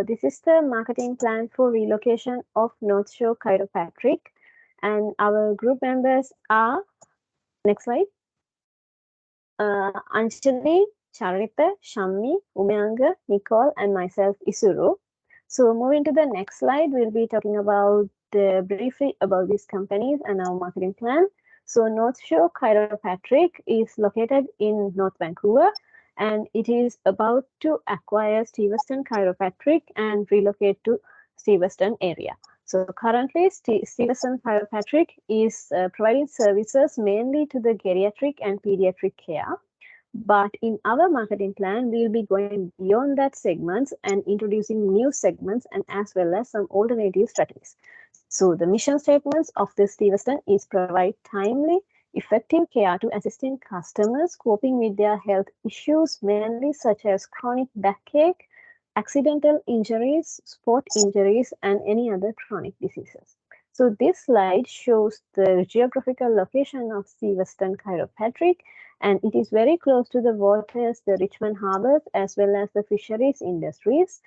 This is the marketing plan for relocation of North Shore Chiropractic, and our group members are, next slide, Anjali, Charita, Shammi, Umyanga, Nicole, and myself, Isuru. So moving to the next slide, we'll be talking about briefly about these companies and our marketing plan. So North Shore Chiropractic is located in North Vancouver, and it is about to acquire Steveston Chiropractic and relocate to Steveston area. So currently, Steveston Chiropractic is providing services mainly to the geriatric and pediatric care. But in our marketing plan, we'll be going beyond that segments and introducing new segments and as well as some alternative strategies. So the mission statements of the Steveston is provide timely, effective care to assisting customers coping with their health issues, mainly such as chronic backache, accidental injuries, sport injuries, and any other chronic diseases. So this slide shows the geographical location of Steveston Chiropractic, and it is very close to the waters, the Richmond Harbors, as well as the fisheries industries.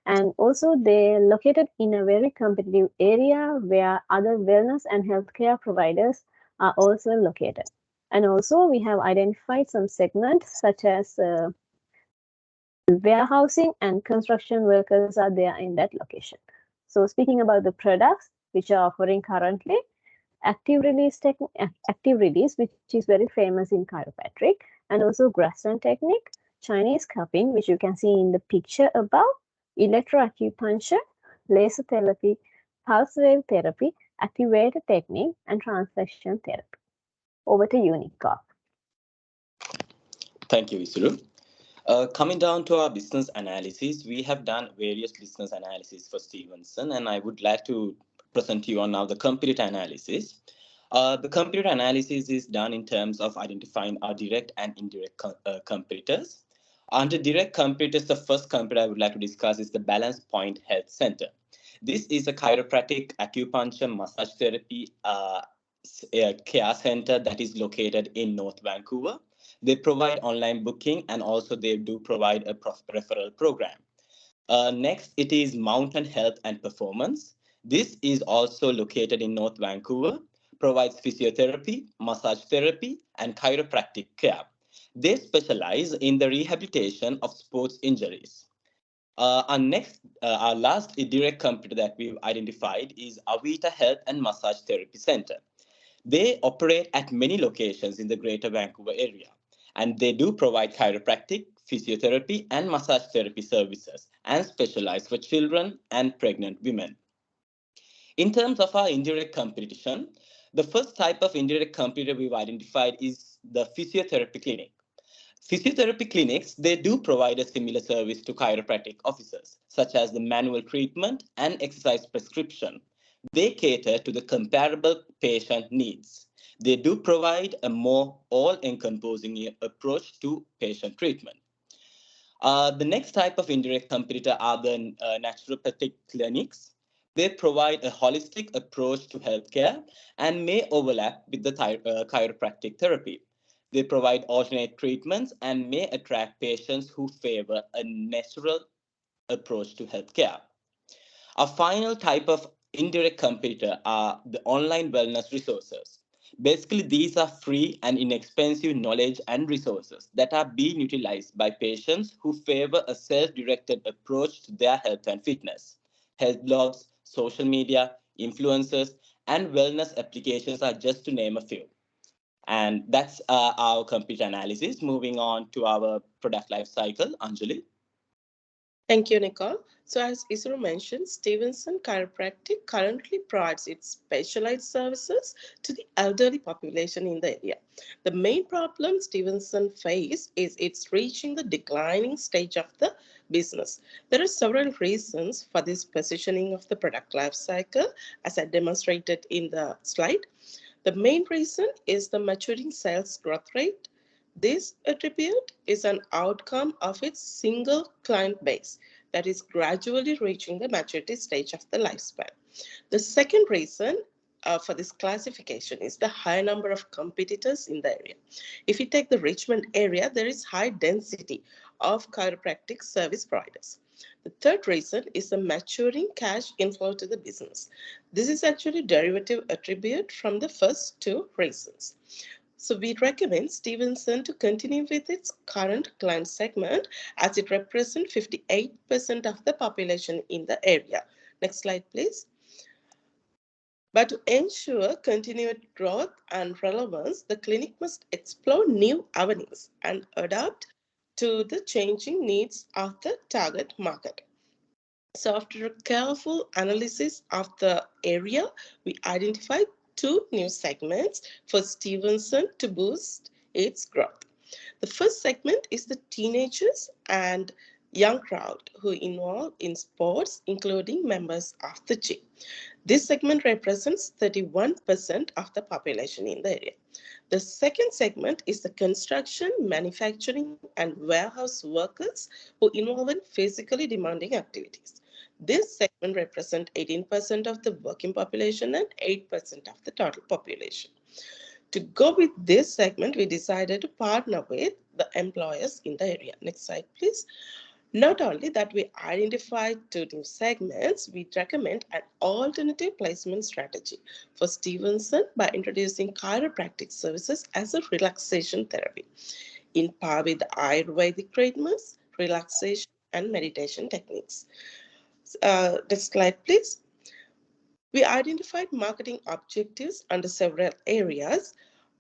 And also they're located in a very competitive area where other wellness and healthcare providers are also located. And also we have identified some segments such as warehousing and construction workers are there in that location. So speaking about the products which are offering currently, active release, which is very famous in chiropractic, and also Graston technique, Chinese cupping, which you can see in the picture above, electroacupuncture, laser therapy, pulse wave therapy, activator technique, and translation therapy. Over to you, Nicole. Thank you, Isuru. Coming down to our business analysis, we have done various business analysis for Stevenson, and I would like to present to you on now the competitor analysis. The competitor analysis is done in terms of identifying our direct and indirect competitors. Under direct competitors, the first competitor I would like to discuss is the Balance Point Health Center. This is a chiropractic, acupuncture, massage therapy care center that is located in North Vancouver. They provide online booking, and also they do provide a referral program. Next, it is Mountain Health and Performance. This is also located in North Vancouver, provides physiotherapy, massage therapy, and chiropractic care. They specialize in the rehabilitation of sports injuries. Our last direct competitor that we've identified is Avita Health and Massage Therapy Center. They operate at many locations in the Greater Vancouver area, and they do provide chiropractic, physiotherapy, and massage therapy services, and specialize for children and pregnant women. In terms of our indirect competition, the first type of indirect competitor we've identified is the physiotherapy clinic. Physiotherapy clinics, they do provide a similar service to chiropractic offices, such as the manual treatment and exercise prescription. They cater to the comparable patient needs. They do provide a more all-encompassing approach to patient treatment. The next type of indirect competitor are the naturopathic clinics. They provide a holistic approach to healthcare and may overlap with the chiropractic therapy. They provide alternate treatments and may attract patients who favor a natural approach to healthcare. A final type of indirect competitor are the online wellness resources. Basically, these are free and inexpensive knowledge and resources that are being utilized by patients who favor a self-directed approach to their health and fitness. Health blogs, social media, influencers, and wellness applications are just to name a few. And that's our competitor analysis. Moving on to our product life cycle, Anjali. Thank you, Nicole. So as Isru mentioned, Stevenson Chiropractic currently provides its specialized services to the elderly population in the area. The main problem Stevenson faces is it's reaching the declining stage of the business. There are several reasons for this positioning of the product life cycle, as I demonstrated in the slide. The main reason is the maturing sales growth rate. This attribute is an outcome of its single client base that is gradually reaching the maturity stage of the lifespan. The second reason for this classification is the high number of competitors in the area. If you take the Richmond area, there is high density of chiropractic service providers. The third reason is the maturing cash inflow to the business. This is actually derivative attribute from the first two reasons. So we recommend Stevenson to continue with its current client segment as it represents 58% of the population in the area. Next slide, please. But to ensure continued growth and relevance, the clinic must explore new avenues and adapt to the changing needs of the target market. So after a careful analysis of the area, we identified two new segments for Stevenson to boost its growth. The first segment is the teenagers and young crowd who involve in sports, including members of the gym. This segment represents 31% of the population in the area. The second segment is the construction, manufacturing, and warehouse workers who involve in physically demanding activities. This segment represents 18% of the working population and 8% of the total population. To go with this segment, we decided to partner with the employers in the area. Next slide, please. Not only that, we identified two new segments, we recommend an alternative placement strategy for Stevenson by introducing chiropractic services as a relaxation therapy in par with the Ayurvedic treatments, relaxation, and meditation techniques. Next slide, please. We identified marketing objectives under several areas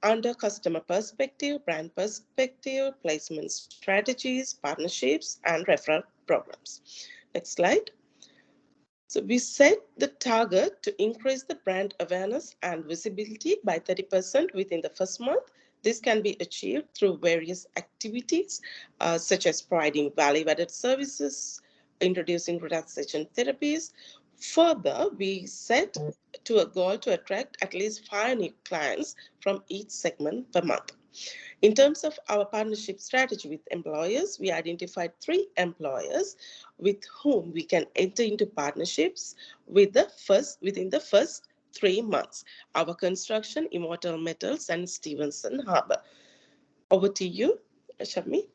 under customer perspective, brand perspective, placement strategies, partnerships, and referral programs. Next slide. So we set the target to increase the brand awareness and visibility by 30% within the first month. This can be achieved through various activities such as providing value-added services, introducing relaxation therapies. Further, we set to a goal to attract at least 5 new clients from each segment per month. In terms of our partnership strategy with employers, we identified 3 employers with whom we can enter into partnerships within the first 3 months. Our construction, Immortal Metals, and Stevenson Harbour. Over to you, Shammi.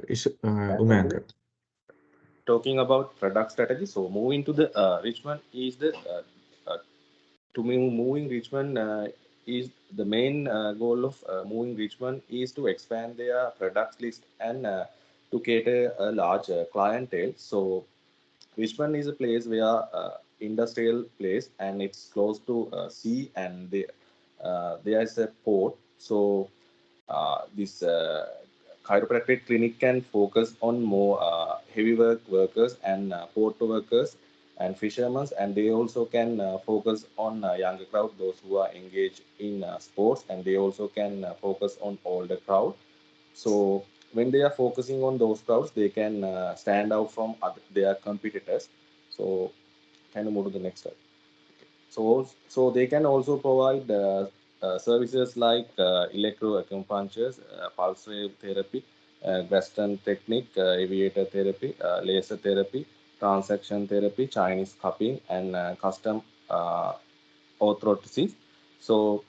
Is Umang. Talking about product strategy, so moving to the Richmond is the moving Richmond is the main goal of moving Richmond is to expand their product list and to cater a large clientele. So Richmond is a place where industrial place and it's close to sea and there is a port. So this chiropractic clinic can focus on more heavy workers and port workers and fishermen, and they also can focus on younger crowd, those who are engaged in sports, and they also can focus on older crowd. So when they are focusing on those crowds, they can stand out from their competitors. So can you move to the next slide? So they can also provide services like electroacupuncture, pulse wave therapy, Western technique, aviator therapy, laser therapy, transaction therapy, Chinese cupping, and custom orthotics. So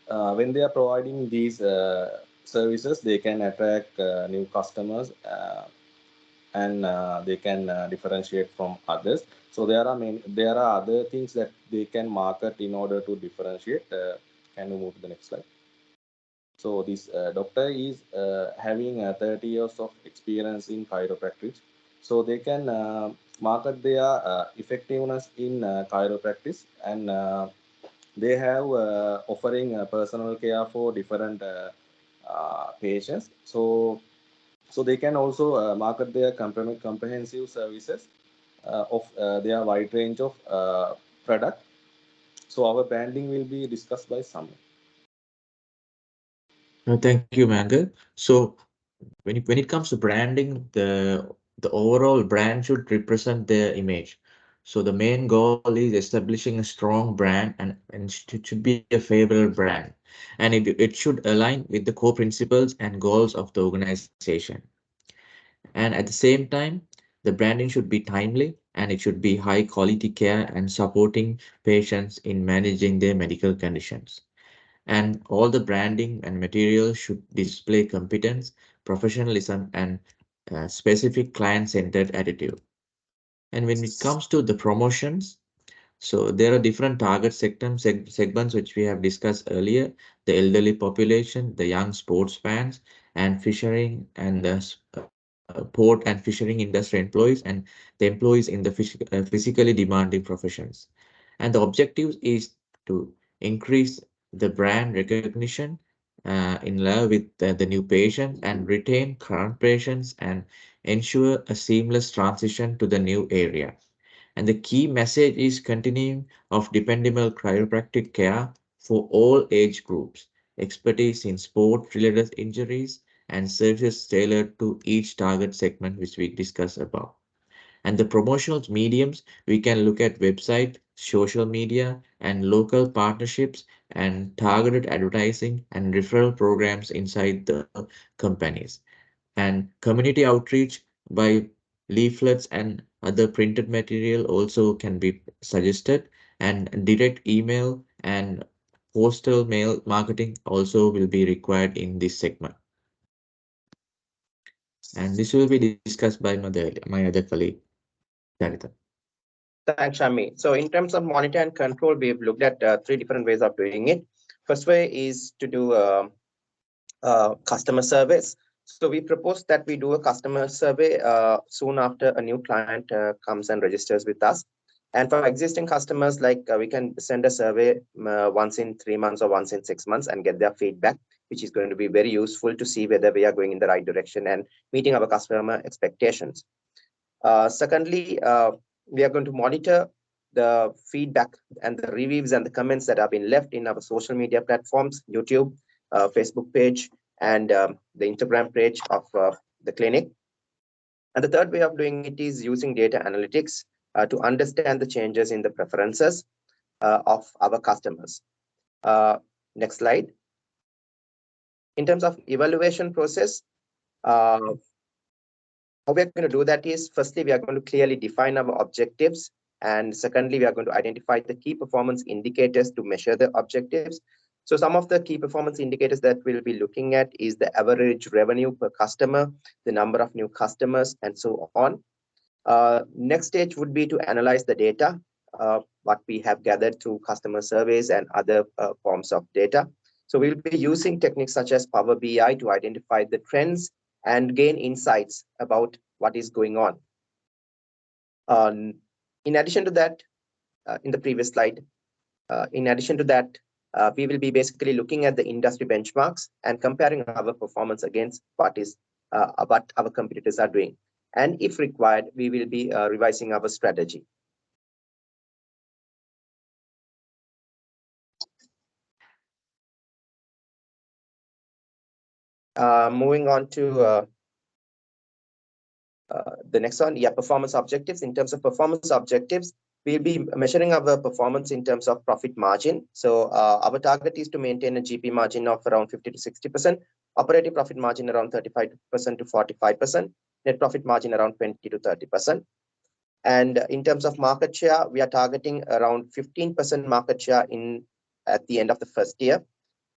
when they are providing these services, they can attract new customers and they can differentiate from others. So there are other things that they can market in order to differentiate. Can you move to the next slide? So this doctor is having 30 years of experience in chiropractic. So they can market their effectiveness in chiropractic, and they have offering personal care for different patients. So they can also market their comprehensive services of their wide range of product. So our branding will be discussed by Sam. Thank you, Mangal. So when it comes to branding, the overall brand should represent their image. So the main goal is establishing a strong brand, and it should be a favorable brand, and it should align with the core principles and goals of the organization. And at the same time, the branding should be timely, and it should be high quality care and supporting patients in managing their medical conditions. And all the branding and materials should display competence, professionalism, and specific client-centered attitude. And when it comes to the promotions, so there are different target segments which we have discussed earlier: the elderly population, the young sports fans, and fishing and the port and fishing industry employees, and the employees in the physically demanding professions. And the objective is to increase the brand recognition, in love with the new patient, and retain current patients, and ensure a seamless transition to the new area. And the key message is continuing of dependable chiropractic care for all age groups, expertise in sport-related injuries, and services tailored to each target segment which we discussed above. And the promotional mediums, we can look at website, social media, and local partnerships, and targeted advertising and referral programs inside the companies. And community outreach by leaflets and other printed material also can be suggested, and direct email and postal mail marketing also will be required in this segment. And this will be discussed by my other colleague, Charita. Thanks, Shami. So in terms of monitor and control, we've looked at three different ways of doing it. First way is to do customer surveys. So we propose that we do a customer survey soon after a new client comes and registers with us. And for existing customers, like we can send a survey once in 3 months or once in 6 months and get their feedback, which is going to be very useful to see whether we are going in the right direction and meeting our customer expectations. Secondly, we are going to monitor the feedback and the reviews and the comments that have been left in our social media platforms, YouTube, Facebook page, and the Instagram page of the clinic. And the third way of doing it is using data analytics to understand the changes in the preferences of our customers. Next slide. In terms of evaluation process, how we are going to do that is, firstly, we are going to clearly define our objectives. And secondly, we are going to identify the key performance indicators to measure the objectives. So some of the key performance indicators that we'll be looking at is the average revenue per customer, the number of new customers, and so on. Next stage would be to analyze the data, what we have gathered through customer surveys and other forms of data. So we'll be using techniques such as Power BI to identify the trends and gain insights about what is going on. In addition to that, in the previous slide, in addition to that, we will be basically looking at the industry benchmarks and comparing our performance against what our competitors are doing. And if required, we will be revising our strategy. Moving on to the next one, performance objectives. In terms of performance objectives, we'll be measuring our performance in terms of profit margin. So our target is to maintain a GP margin of around 50 to 60%, operating profit margin around 35% to 45%, net profit margin around 20 to 30%. And in terms of market share, we are targeting around 15% market share at the end of the first year,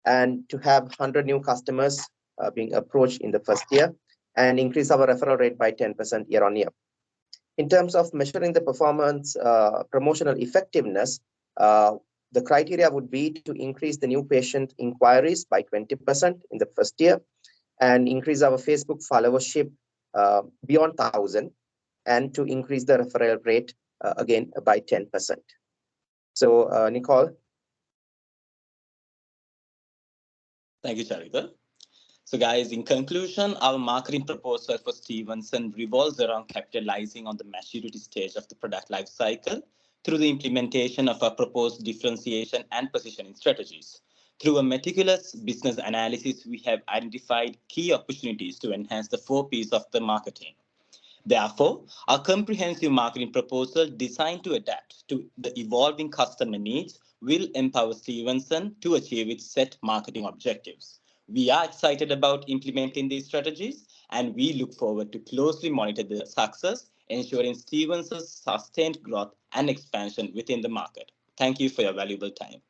and to have 100 new customers being approached in the first year, and increase our referral rate by 10% year on year. In terms of measuring the performance, promotional effectiveness, the criteria would be to increase the new patient inquiries by 20% in the first year, and increase our Facebook followership beyond 1,000, and to increase the referral rate again by 10%. So, Nicole. Thank you, Charita. So guys, in conclusion, our marketing proposal for Stevenson revolves around capitalizing on the maturity stage of the product life cycle through the implementation of our proposed differentiation and positioning strategies. Through a meticulous business analysis, we have identified key opportunities to enhance the 4 Ps of the marketing. Therefore, our comprehensive marketing proposal designed to adapt to the evolving customer needs will empower Stevenson to achieve its set marketing objectives. We are excited about implementing these strategies, and we look forward to closely monitor the success, ensuring Stevenson's sustained growth and expansion within the market. Thank you for your valuable time.